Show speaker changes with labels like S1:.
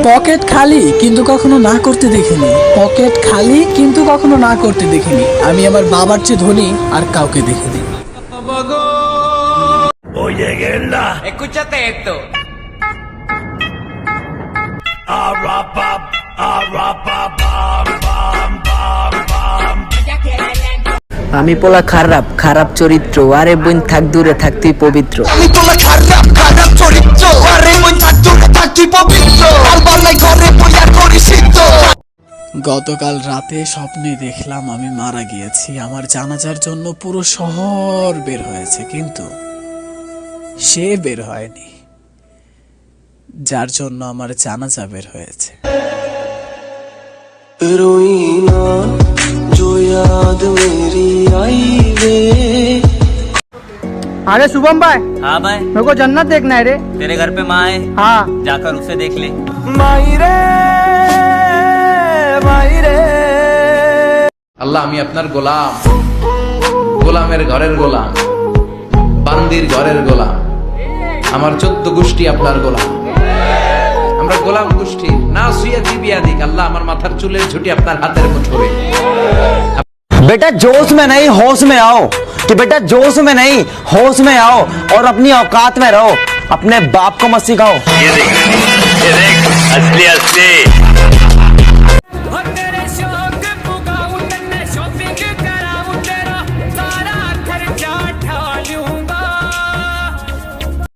S1: Pocket খালি কিন্তু কখনো না করতে দেখিনি, পকেট খালি কিন্তু কখনো না করতে দেখিনি। আমি আমার বাবার চেয়ে ধনী আর কাউকে দেখিনি।
S2: Oye, Gerda.
S3: Escúchate esto.
S2: Arapap, arapap, bam, bam, bam, bam.
S4: আমি পোলা খারাপ খারাপ চরিত্র, আরে বোন থাক দূরে থাক তুই পবিত্র।
S5: আমি তোলা খারাপ খারাপ চরিত্র, আরে মন থাক দূরে থাক তুই পবিত্র, আর বালাই ঘরে বইয়া করি সিদ্ধ।
S1: গতকাল রাতে স্বপ্নে দেখলাম আমি মারা গিয়েছি। আমার জানাজার জন্য পুরো শহর বের হয়েছে, কিন্তু সে বের হয়নি যার জন্য আমার জানাজা বের হয়েছে।
S5: रोईना जो याद मेरी आई वे।
S6: अरे शुभम भाई,
S3: हाँ भाई,
S6: मेरे को जन्नत देखना है रे।
S3: तेरे घर पे माँ है,
S6: हाँ
S3: जाकर उसे देख ले।
S5: मायरे मायरे।
S7: আল্লাহ, আমি আপনার গোলাম, গোলামের ঘরের গোলাম, বান্দির ঘরের গোলাম। আমার 14 গোষ্ঠী আপনার গোলাম, আমরা গোলাম গোষ্ঠী। না সুয়াদি বিয়াদিক। আল্লাহ, আমার মাথার চুলের ঝুঁটি আপনার হাতের মুঠোয়।
S8: बेटा जोश में नहीं होश में आओ, कि बेटा जोश में नहीं होश में आओ और अपनी औकात में रहो, अपने बाप को मत सिखाओ।
S2: ये देख असली असली